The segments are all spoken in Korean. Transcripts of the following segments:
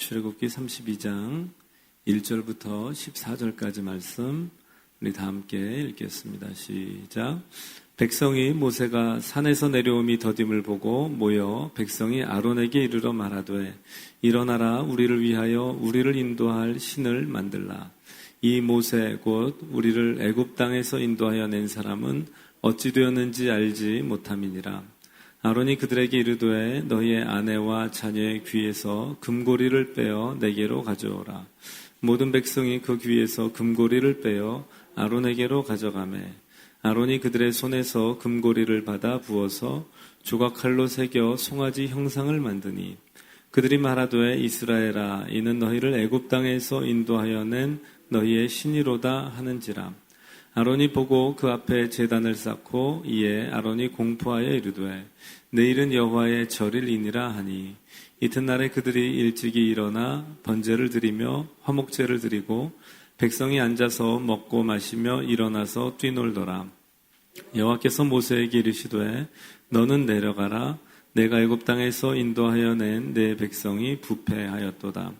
출애굽기 32장 1절부터 14절까지 말씀 우리 다 함께 읽겠습니다. 시작. 백성이 모세가 산에서 내려옴이 더딤을 보고 모여 백성이 아론에게 이르러 말하되 일어나라 우리를 위하여 우리를 인도할 신을 만들라. 이 모세 곧 우리를 애굽 땅에서 인도하여 낸 사람은 어찌 되었는지 알지 못함이니라. 아론이 그들에게 이르되 너희의 아내와 자녀의 귀에서 금고리를 빼어 내게로 가져오라. 모든 백성이 그 귀에서 금고리를 빼어 아론에게로 가져가매 아론이 그들의 손에서 금고리를 받아 부어서 조각칼로 새겨 송아지 형상을 만드니 그들이 말하되 이스라엘아 이는 너희를 애굽 땅에서 인도하여 낸 너희의 신이로다 하는지라. 아론이 보고 그 앞에 제단을 쌓고 이에 아론이 공포하여 이르되 내일은 여호와의 절일이니라 하니 이튿날에 그들이 일찍이 일어나 번제를 드리며 화목제를 드리고 백성이 앉아서 먹고 마시며 일어나서 뛰놀더라. 여호와께서 모세에게 이르시되 너는 내려가라. 내가 애굽 땅에서 인도하여 낸 내 백성이 부패하였도다.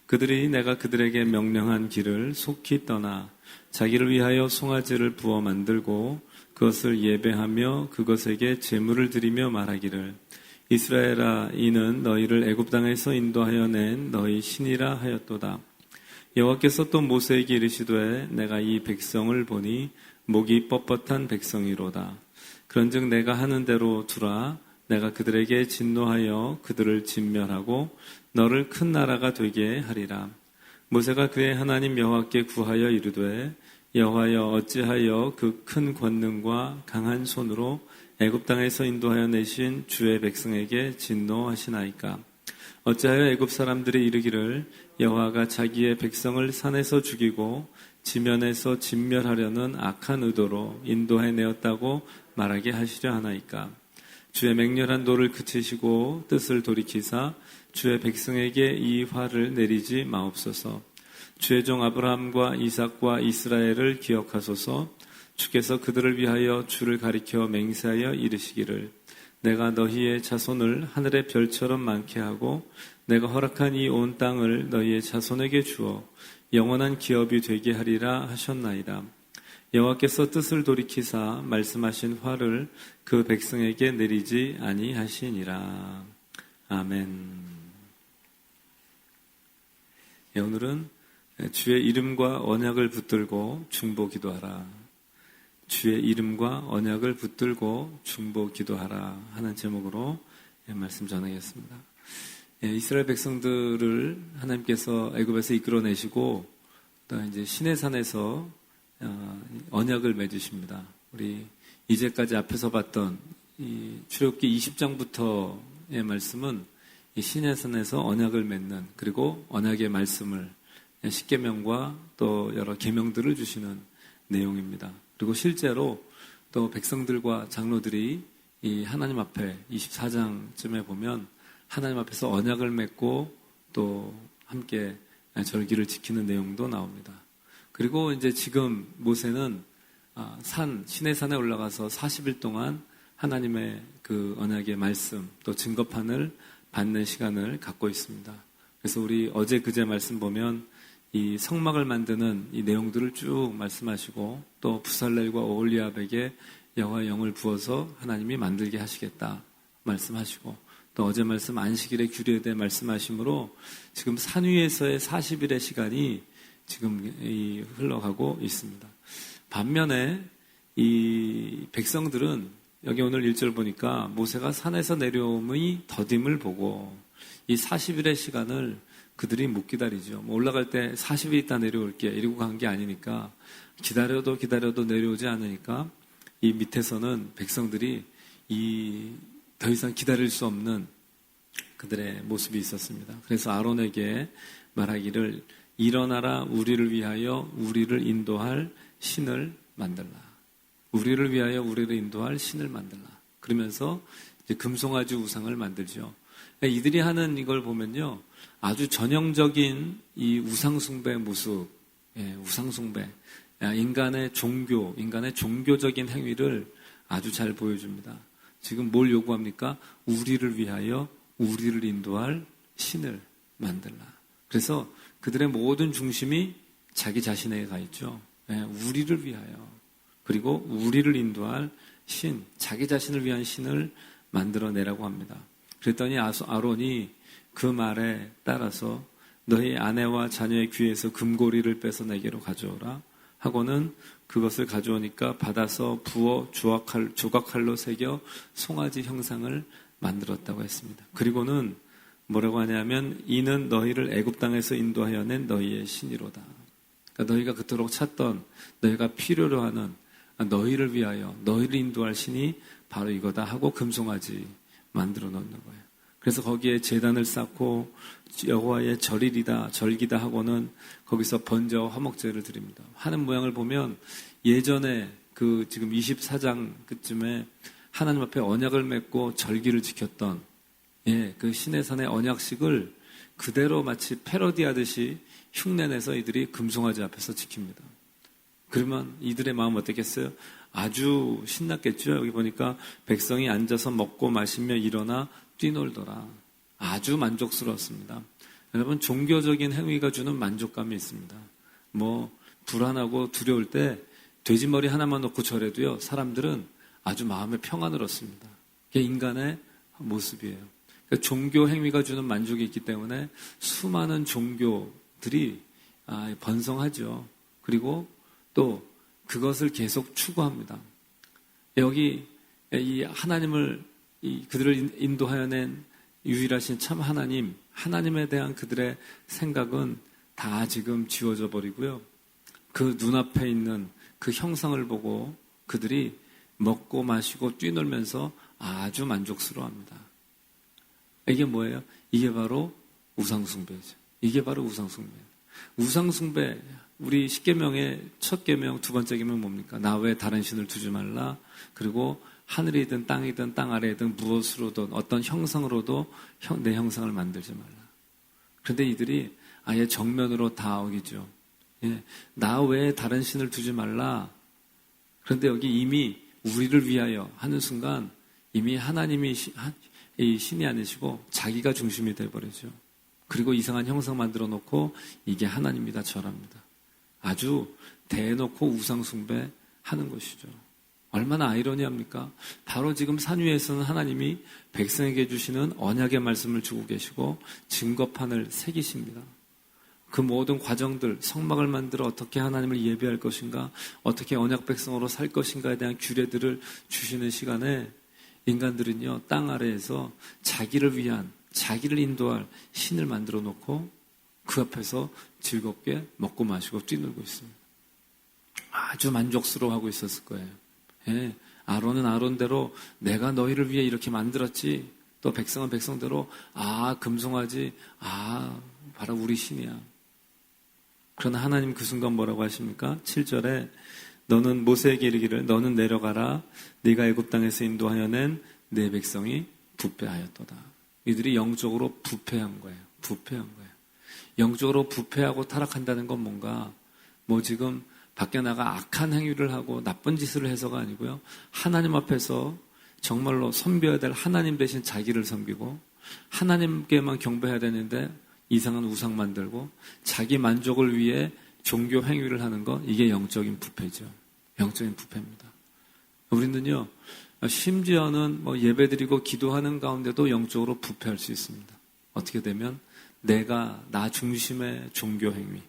그들이 내가 그들에게 명령한 길을 속히 떠나 자기를 위하여 송아지를 부어 만들고 그것을 예배하며 그것에게 제물을 드리며 말하기를 이스라엘아 이는 너희를 애굽 땅에서 인도하여 낸 너희 신이라 하였도다. 여호와께서 또 모세에게 이르시되 내가 이 백성을 보니 목이 뻣뻣한 백성이로다. 그런즉 내가 하는 대로 두라. 내가 그들에게 진노하여 그들을 진멸하고 너를 큰 나라가 되게 하리라. 모세가 그의 하나님 여호와께 구하여 이르되 여호와여 어찌하여 그 큰 권능과 강한 손으로 애굽 땅에서 인도하여 내신 주의 백성에게 진노하시나이까. 어찌하여 애굽 사람들이 이르기를 여호와가 자기의 백성을 산에서 죽이고 지면에서 진멸하려는 악한 의도로 인도해 내었다고 말하게 하시려 하나이까. 주의 맹렬한 노를 그치시고 뜻을 돌이키사 주의 백성에게 이 화를 내리지 마옵소서. 주의 종 아브라함과 이삭과 이스라엘을 기억하소서. 주께서 그들을 위하여 주를 가리켜 맹세하여 이르시기를 내가 너희의 자손을 하늘의 별처럼 많게 하고 내가 허락한 이 온 땅을 너희의 자손에게 주어 영원한 기업이 되게 하리라 하셨나이다. 여호와께서 뜻을 돌이키사 말씀하신 화를 그 백성에게 내리지 아니하시니라. 아멘. 오늘은 주의 이름과 언약을 붙들고 중보 기도하라. 주의 이름과 언약을 붙들고 중보 기도하라 하는 제목으로 말씀 전하겠습니다. 이스라엘 백성들을 하나님께서 애굽에서 이끌어내시고 또 이제 시내산에서 언약을 맺으십니다. 우리 이제까지 앞에서 봤던 이 출애굽기 20장부터의 말씀은 이 시내산에서 언약을 맺는 그리고 언약의 말씀을 십계명과 또 여러 계명들을 주시는 내용입니다. 그리고 실제로 또 백성들과 장로들이 이 하나님 앞에 24장쯤에 보면 하나님 앞에서 언약을 맺고 또 함께 절기를 지키는 내용도 나옵니다. 그리고 이제 지금 모세는 시내산에 올라가서 40일 동안 하나님의 그 언약의 말씀 또 증거판을 받는 시간을 갖고 있습니다. 그래서 우리 어제 그제 말씀 보면 이 성막을 만드는 이 내용들을 쭉 말씀하시고 또 부살렐과 오홀리압에게 여호와의 영을 부어서 하나님이 만들게 하시겠다 말씀하시고 또 어제 말씀 안식일의 규례에 대해 말씀하심으로 지금 산 위에서의 40일의 시간이 지금 흘러가고 있습니다. 반면에 이 백성들은 여기 오늘 1절 보니까 모세가 산에서 내려옴의 더딤을 보고 이 40일의 시간을 그들이 못 기다리죠. 올라갈 때 40일 있다 내려올게 이러고 간 게 아니니까 기다려도 내려오지 않으니까 이 밑에서는 백성들이 더 이상 기다릴 수 없는 그들의 모습이 있었습니다. 그래서 아론에게 말하기를 일어나라 우리를 위하여 우리를 인도할 신을 만들라. 우리를 위하여 우리를 인도할 신을 만들라. 그러면서 이제 금송아지 우상을 만들죠. 이들이 하는 이걸 보면요. 아주 전형적인 이 우상숭배 모습, 우상숭배, 인간의 종교적인 행위를 아주 잘 보여줍니다. 지금 뭘 요구합니까? 우리를 위하여 우리를 인도할 신을 만들라. 그래서 그들의 모든 중심이 자기 자신에게 가 있죠. 우리를 위하여, 그리고 우리를 인도할 신, 자기 자신을 위한 신을 만들어내라고 합니다. 그랬더니 아론이 그 말에 따라서 너희 아내와 자녀의 귀에서 금고리를 빼서 내게로 가져오라 하고는 그것을 가져오니까 받아서 부어 조각칼로 새겨 송아지 형상을 만들었다고 했습니다. 그리고는 뭐라고 하냐면 이는 너희를 애굽 땅에서 인도하여 낸 너희의 신이로다. 그러니까 너희가 그토록 찾던, 너희가 필요로 하는, 너희를 위하여 너희를 인도할 신이 바로 이거다 하고 금송아지 만들어 놓는 거예요. 그래서 거기에 제단을 쌓고 여호와의 절기다 하고는 거기서 번제와 화목제를 드립니다. 하는 모양을 보면 예전에 그 지금 24장 그쯤에 하나님 앞에 언약을 맺고 절기를 지켰던 그 시내산의 언약식을 그대로 마치 패러디하듯이 흉내내서 이들이 금송아지 앞에서 지킵니다. 그러면 이들의 마음 어떻겠어요? 아주 신났겠죠. 여기 보니까 백성이 앉아서 먹고 마시며 일어나 뛰놀더라. 아주 만족스러웠습니다. 여러분, 종교적인 행위가 주는 만족감이 있습니다. 불안하고 두려울 때 돼지머리 하나만 놓고 절해도요, 사람들은 아주 마음의 평안을 얻습니다. 그게 인간의 모습이에요. 그러니까 종교 행위가 주는 만족이 있기 때문에 수많은 종교들이 번성하죠. 그리고 또 그것을 계속 추구합니다. 여기 이 하나님을 그들을 인도하여 낸 유일하신 참 하나님에 대한 그들의 생각은 다 지금 지워져 버리고요. 그 눈앞에 있는 그 형상을 보고 그들이 먹고 마시고 뛰놀면서 아주 만족스러워합니다. 이게 뭐예요? 이게 바로 우상숭배죠. 이게 바로 우상숭배예요. 우상숭배, 우리 10계명의 첫 계명, 두 번째 계명 뭡니까? 나 외에 다른 신을 두지 말라. 그리고 하늘이든 땅이든 땅 아래이든 무엇으로든 어떤 형상으로도 내 형상을 만들지 말라. 그런데 이들이 아예 정면으로 다 어기죠. 나 외에 다른 신을 두지 말라. 그런데 여기 이미 우리를 위하여 하는 순간 이미 하나님이 신이 아니시고 자기가 중심이 되어버리죠. 그리고 이상한 형상 만들어 놓고 이게 하나님이다 절합니다. 아주 대놓고 우상숭배 하는 것이죠. 얼마나 아이러니합니까? 바로 지금 산 위에서는 하나님이 백성에게 주시는 언약의 말씀을 주고 계시고 증거판을 새기십니다. 그 모든 과정들, 성막을 만들어 어떻게 하나님을 예배할 것인가, 어떻게 언약 백성으로 살 것인가에 대한 규례들을 주시는 시간에 인간들은요, 땅 아래에서 자기를 위한, 자기를 인도할 신을 만들어 놓고 그 앞에서 즐겁게 먹고 마시고 뛰놀고 있습니다. 아주 만족스러워하고 있었을 거예요. 아론은 아론대로 내가 너희를 위해 이렇게 만들었지, 또 백성은 백성대로 금송아지, 바로 우리 신이야. 그러나 하나님 그 순간 뭐라고 하십니까? 7절에 너는 모세에게 이르기를 너는 내려가라 네가 애굽 땅에서 인도하여 낸 내 백성이 부패하였도다. 이들이 영적으로 부패한 거예요. 영적으로 부패하고 타락한다는 건 뭔가 지금 밖에 나가 악한 행위를 하고 나쁜 짓을 해서가 아니고요. 하나님 앞에서 정말로 섬겨야 될 하나님 대신 자기를 섬기고 하나님께만 경배해야 되는데 이상한 우상 만들고 자기 만족을 위해 종교 행위를 하는 것, 이게 영적인 부패죠. 영적인 부패입니다. 우리는요, 심지어는 예배드리고 기도하는 가운데도 영적으로 부패할 수 있습니다. 어떻게 되면 나 중심의 종교 행위,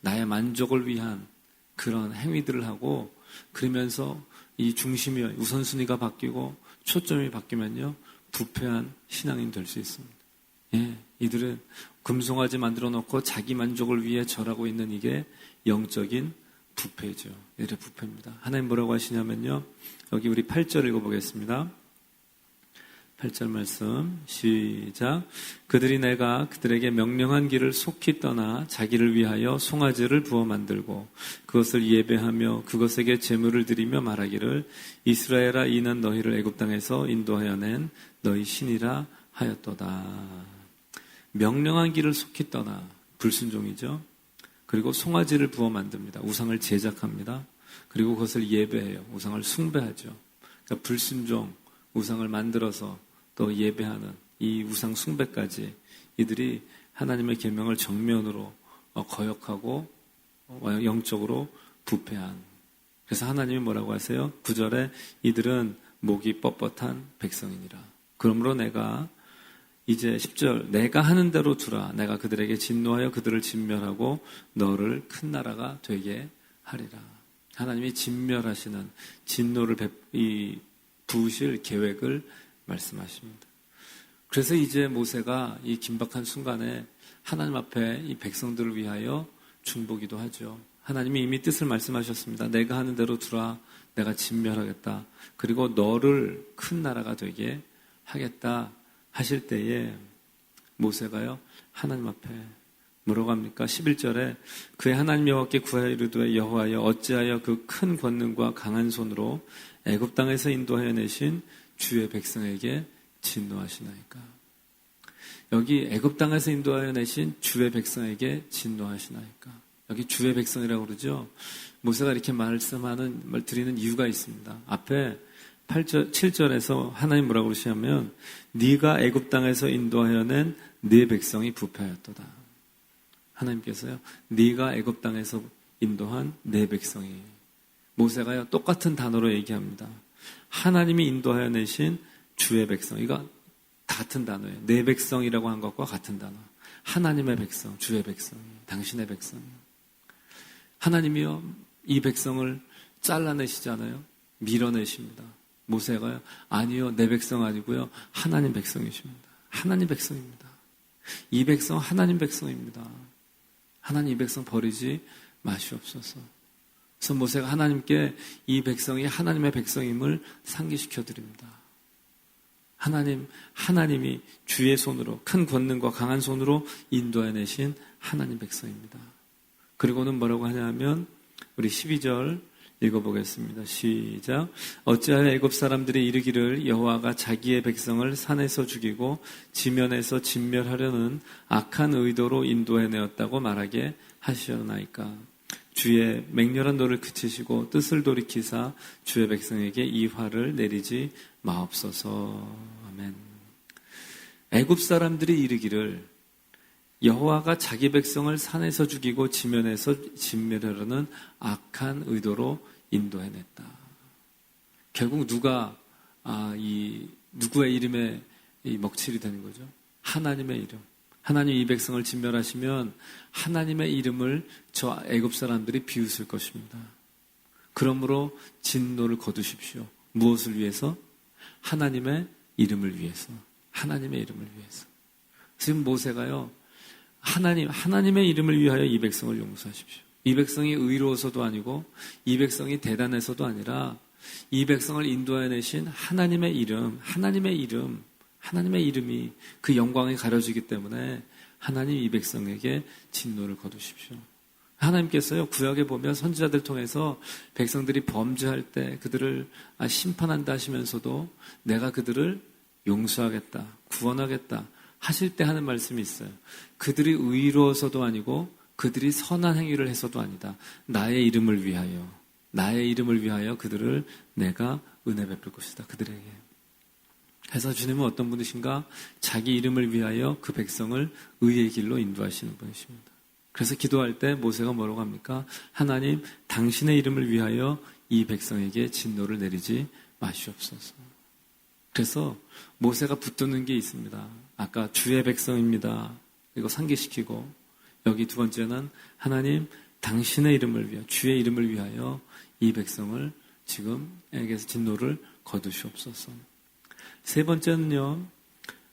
나의 만족을 위한 그런 행위들을 하고 그러면서 이 중심이 우선순위가 바뀌고 초점이 바뀌면요, 부패한 신앙인 될 수 있습니다. 이들은 금송아지 만들어 놓고 자기 만족을 위해 절하고 있는 이게 영적인 부패죠. 이들의 부패입니다. 하나님 뭐라고 하시냐면요, 여기 우리 8절 읽어보겠습니다. 8절 말씀 시작. 그들이 내가 그들에게 명령한 길을 속히 떠나 자기를 위하여 송아지를 부어 만들고 그것을 예배하며 그것에게 제물을 드리며 말하기를 이스라엘아 이는 너희를 애굽 땅에서 인도하여 낸 너희 신이라 하였도다. 명령한 길을 속히 떠나, 불순종이죠. 그리고 송아지를 부어 만듭니다. 우상을 제작합니다. 그리고 그것을 예배해요. 우상을 숭배하죠. 그러니까 불순종, 우상을 만들어서 또 예배하는 이 우상 숭배까지 이들이 하나님의 계명을 정면으로 거역하고 영적으로 부패한. 그래서 하나님이 뭐라고 하세요? 9절에 이들은 목이 뻣뻣한 백성이니라. 그러므로 내가 이제 10절 내가 하는 대로 두라. 내가 그들에게 진노하여 그들을 진멸하고 너를 큰 나라가 되게 하리라. 하나님이 진멸하시는 진노를 부으실 계획을 말씀하십니다. 그래서 이제 모세가 이 긴박한 순간에 하나님 앞에 이 백성들을 위하여 중보기도 하죠. 하나님이 이미 뜻을 말씀하셨습니다. 내가 하는 대로 두라. 내가 진멸하겠다. 그리고 너를 큰 나라가 되게 하겠다 하실 때에 모세가요 하나님 앞에 뭐라고 합니까? 11절에 그의 하나님 여호와께 구하여 이르되 여호와여 어찌하여 그 큰 권능과 강한 손으로 애굽 땅에서 인도하여 내신 주의 백성에게 진노하시나이까. 여기 애굽 땅에서 인도하여 내신 주의 백성에게 진노하시나이까. 여기 주의 백성이라고 그러죠. 모세가 이렇게 드리는 이유가 있습니다. 앞에 7절에서 하나님 뭐라고 그러시냐면 네가 애굽 땅에서 인도하여 낸 네 백성이 부패하였도다. 하나님께서요. 네가 애굽 땅에서 인도한 네 백성이. 모세가요. 똑같은 단어로 얘기합니다. 하나님이 인도하여 내신 주의 백성. 이거 같은 단어예요. 네 백성이라고 한 것과 같은 단어. 하나님의 백성, 주의 백성, 당신의 백성. 하나님이요. 이 백성을 잘라내시잖아요. 밀어내십니다. 모세가요. 아니요. 내 백성 아니고요. 하나님 백성이십니다. 하나님 백성입니다. 이 백성 하나님 백성입니다. 하나님 이 백성 버리지 마시옵소서. 그래서 모세가 하나님께 이 백성이 하나님의 백성임을 상기시켜 드립니다. 하나님이 주의 손으로 큰 권능과 강한 손으로 인도해 내신 하나님 백성입니다. 그리고는 뭐라고 하냐면 우리 12절 읽어보겠습니다. 시작. 어찌하여 애굽 사람들이 이르기를 여호와가 자기의 백성을 산에서 죽이고 지면에서 진멸하려는 악한 의도로 인도해내었다고 말하게 하시었나이까. 주의 맹렬한 노를 그치시고 뜻을 돌이키사 주의 백성에게 이 화를 내리지 마옵소서. 아멘. 애굽 사람들이 이르기를 여호와가 자기 백성을 산에서 죽이고 지면에서 진멸하려는 악한 의도로 인도해냈다. 결국 누구의 이름에 먹칠이 되는 거죠? 하나님의 이름. 하나님 이 백성을 진멸하시면 하나님의 이름을 저 애굽 사람들이 비웃을 것입니다. 그러므로 진노를 거두십시오. 무엇을 위해서? 하나님의 이름을 위해서. 하나님의 이름을 위해서. 지금 모세가요. 하나님의 이름을 위하여 이 백성을 용서하십시오. 이 백성이 의로워서도 아니고 이 백성이 대단해서도 아니라 이 백성을 인도해내신 하나님의 이름이 그 영광이 가려지기 때문에 하나님 이 백성에게 진노를 거두십시오. 하나님께서요 구약에 보면 선지자들 통해서 백성들이 범죄할 때 그들을 심판한다 하시면서도 내가 그들을 용서하겠다, 구원하겠다 하실 때 하는 말씀이 있어요. 그들이 의로워서도 아니고 그들이 선한 행위를 해서도 아니다. 나의 이름을 위하여 그들을 내가 은혜 베풀 것이다. 그들에게. 해서 주님은 어떤 분이신가? 자기 이름을 위하여 그 백성을 의의 길로 인도하시는 분이십니다. 그래서 기도할 때 모세가 뭐라고 합니까? 하나님, 당신의 이름을 위하여 이 백성에게 진노를 내리지 마시옵소서. 그래서 모세가 붙드는 게 있습니다. 아까 주의 백성입니다. 이거 상기시키고 여기 두 번째는 하나님 당신의 이름을 위하여 주의 이름을 위하여 이 백성을 지금 에게서 진노를 거두시옵소서. 세 번째는요.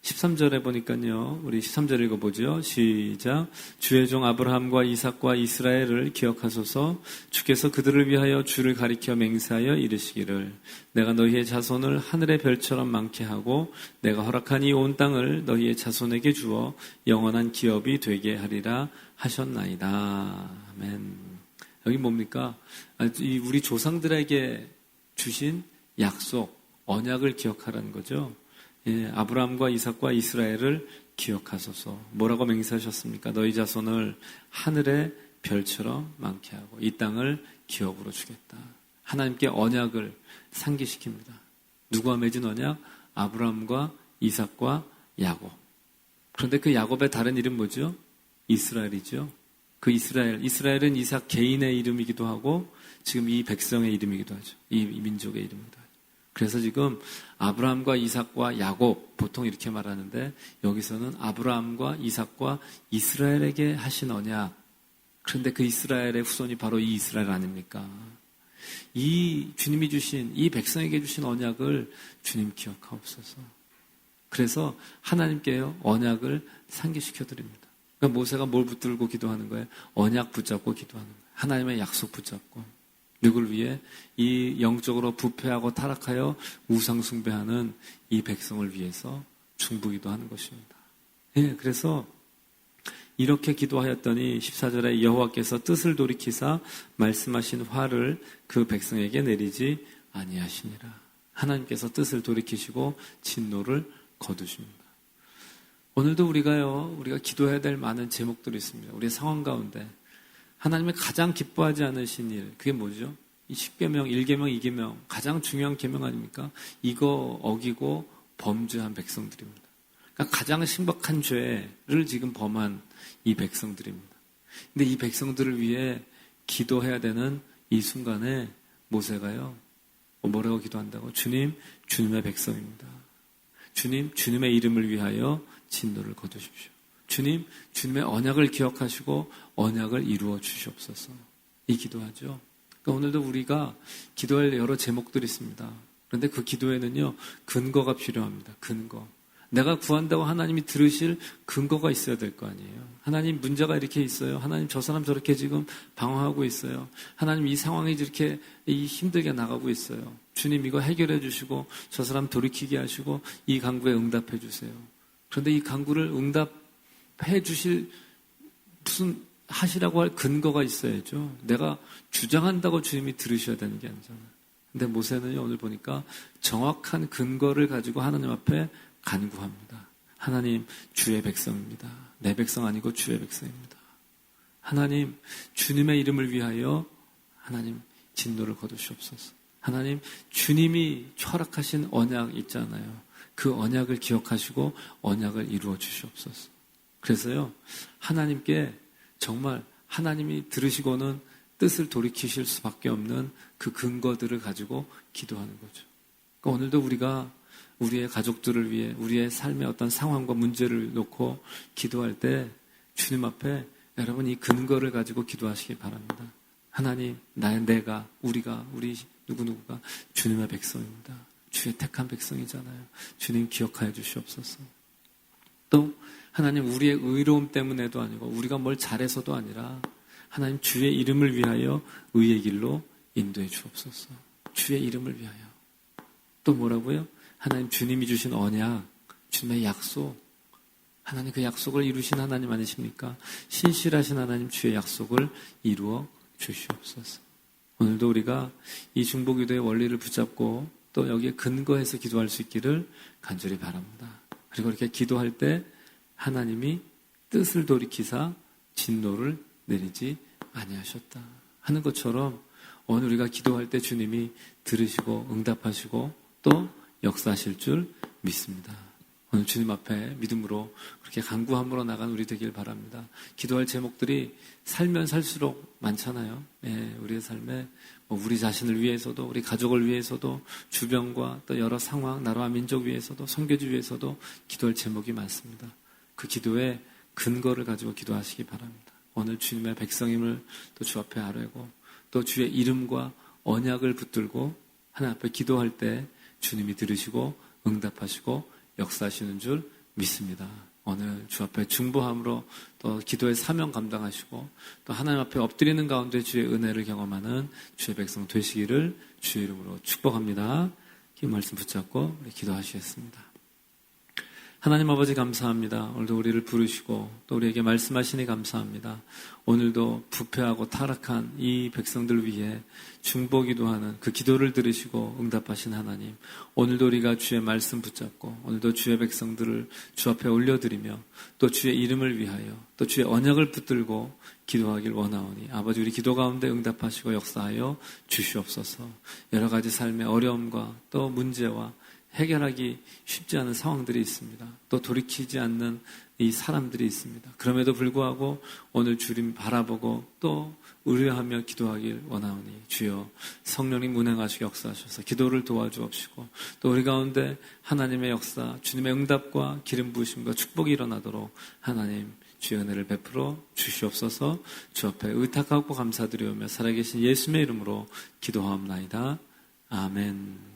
13절에 보니까요. 우리 13절 읽어보죠. 시작. 주의 종 아브라함과 이삭과 이스라엘을 기억하소서. 주께서 그들을 위하여 주를 가리켜 맹세하여 이르시기를 내가 너희의 자손을 하늘의 별처럼 많게 하고 내가 허락한 이 온 땅을 너희의 자손에게 주어 영원한 기업이 되게 하리라 하셨나이다. 아멘. 여기 뭡니까? 우리 조상들에게 주신 약속, 언약을 기억하라는 거죠. 예, 아브라함과 이삭과 이스라엘을 기억하소서. 뭐라고 맹세하셨습니까? 너희 자손을 하늘의 별처럼 많게 하고 이 땅을 기업으로 주겠다. 하나님께 언약을 상기시킵니다. 누구와 맺은 언약? 아브라함과 이삭과 야곱. 그런데 그 야곱의 다른 이름 뭐죠? 이스라엘이죠. 그 이스라엘은 이삭 개인의 이름이기도 하고 지금 이 백성의 이름이기도 하죠. 이 민족의 이름이기도 하죠. 그래서 지금 아브라함과 이삭과 야곱 보통 이렇게 말하는데 여기서는 아브라함과 이삭과 이스라엘에게 하신 언약. 그런데 그 이스라엘의 후손이 바로 이 이스라엘 아닙니까? 이 주님이 주신 이 백성에게 주신 언약을 주님 기억하옵소서. 그래서 하나님께요 언약을 상기시켜 드립니다. 그러니까 모세가 뭘 붙들고 기도하는 거예요? 언약 붙잡고 기도하는 거예요. 하나님의 약속 붙잡고. 누굴 위해? 이 영적으로 부패하고 타락하여 우상 숭배하는 이 백성을 위해서 중보기도 하는 것입니다. 예, 그래서 이렇게 기도하였더니 14절에 여호와께서 뜻을 돌이키사 말씀하신 화를 그 백성에게 내리지 아니하시니라. 하나님께서 뜻을 돌이키시고 진노를 거두십니다. 오늘도 우리가 기도해야 될 많은 제목들이 있습니다. 우리의 상황 가운데 하나님이 가장 기뻐하지 않으신 일, 그게 뭐죠? 이 10계명, 1계명, 2계명, 가장 중요한 계명 아닙니까? 이거 어기고 범죄한 백성들입니다. 그러니까 가장 신박한 죄를 지금 범한 이 백성들입니다. 근데 이 백성들을 위해 기도해야 되는 이 순간에 모세가요, 뭐라고 기도한다고? 주님, 주님의 백성입니다. 주님, 주님의 이름을 위하여 진노를 거두십시오. 주님, 주님의 언약을 기억하시고 언약을 이루어 주시옵소서. 이 기도하죠. 그러니까 오늘도 우리가 기도할 여러 제목들이 있습니다. 그런데 그 기도에는요, 근거가 필요합니다. 근거. 내가 구한다고 하나님이 들으실 근거가 있어야 될 거 아니에요. 하나님 문제가 이렇게 있어요. 하나님 저 사람 저렇게 지금 방황하고 있어요. 하나님 이 상황이 이렇게 힘들게 나가고 있어요. 주님 이거 해결해 주시고 저 사람 돌이키게 하시고 이 간구에 응답해 주세요. 그런데 이 간구를 응답해 주실 무슨 하시라고 할 근거가 있어야죠. 내가 주장한다고 주님이 들으셔야 되는 게 아니잖아요. 근데 모세는 오늘 보니까 정확한 근거를 가지고 하나님 앞에 간구합니다. 하나님, 주의 백성입니다. 내 백성 아니고 주의 백성입니다. 하나님, 주님의 이름을 위하여 하나님 진노를 거두시옵소서. 하나님, 주님이 허락하신 언약 있잖아요. 그 언약을 기억하시고 언약을 이루어 주시옵소서. 그래서요, 하나님께 정말 하나님이 들으시고는 뜻을 돌이키실 수밖에 없는 그 근거들을 가지고 기도하는 거죠. 그러니까 오늘도 우리가 우리의 가족들을 위해 우리의 삶의 어떤 상황과 문제를 놓고 기도할 때 주님 앞에 여러분 이 근거를 가지고 기도하시기 바랍니다. 하나님, 우리 누구누구가 주님의 백성입니다. 주의 택한 백성이잖아요. 주님 기억하여 주시옵소서. 또 하나님 우리의 의로움 때문에도 아니고 우리가 뭘 잘해서도 아니라 하나님 주의 이름을 위하여 의의 길로 인도해 주옵소서. 주의 이름을 위하여. 또 뭐라고요? 하나님 주님이 주신 언약, 주님의 약속. 하나님 그 약속을 이루신 하나님 아니십니까? 신실하신 하나님 주의 약속을 이루어 주시옵소서. 오늘도 우리가 이 중보기도의 원리를 붙잡고 또 여기에 근거해서 기도할 수 있기를 간절히 바랍니다. 그리고 이렇게 기도할 때 하나님이 뜻을 돌이키사 진노를 내리지 아니하셨다 하는 것처럼 오늘 우리가 기도할 때 주님이 들으시고 응답하시고 또 역사하실 줄 믿습니다. 오늘 주님 앞에 믿음으로 그렇게 간구함으로 나간 우리 되길 바랍니다. 기도할 제목들이 살면 살수록 많잖아요. 예, 우리의 삶에 우리 자신을 위해서도 우리 가족을 위해서도 주변과 또 여러 상황, 나라와 민족 위해서도 선교지 위해서도 기도할 제목이 많습니다. 그 기도의 근거를 가지고 기도하시기 바랍니다. 오늘 주님의 백성임을 또 주 앞에 아뢰고 또 주의 이름과 언약을 붙들고 하나님 앞에 기도할 때 주님이 들으시고 응답하시고 역사하시는 줄 믿습니다. 오늘 주 앞에 중보함으로 또 기도의 사명 감당하시고 또 하나님 앞에 엎드리는 가운데 주의 은혜를 경험하는 주의 백성 되시기를 주의 이름으로 축복합니다. 이 말씀 붙잡고 우리 기도하시겠습니다. 하나님 아버지 감사합니다. 오늘도 우리를 부르시고 또 우리에게 말씀하시니 감사합니다. 오늘도 부패하고 타락한 이 백성들 위해 중보기도하는 그 기도를 들으시고 응답하신 하나님, 오늘도 우리가 주의 말씀 붙잡고 오늘도 주의 백성들을 주 앞에 올려드리며 또 주의 이름을 위하여 또 주의 언약을 붙들고 기도하길 원하오니 아버지 우리 기도 가운데 응답하시고 역사하여 주시옵소서. 여러 가지 삶의 어려움과 또 문제와 해결하기 쉽지 않은 상황들이 있습니다. 또 돌이키지 않는 이 사람들이 있습니다. 그럼에도 불구하고 오늘 주님 바라보고 또 의뢰하며 기도하길 원하오니 주여 성령님 운행하시고 역사하셔서 기도를 도와주옵시고 또 우리 가운데 하나님의 역사, 주님의 응답과 기름 부으심과 축복이 일어나도록 하나님 주의 은혜를 베풀어 주시옵소서. 주 앞에 의탁하고 감사드리오며 살아계신 예수님의 이름으로 기도하옵나이다. 아멘.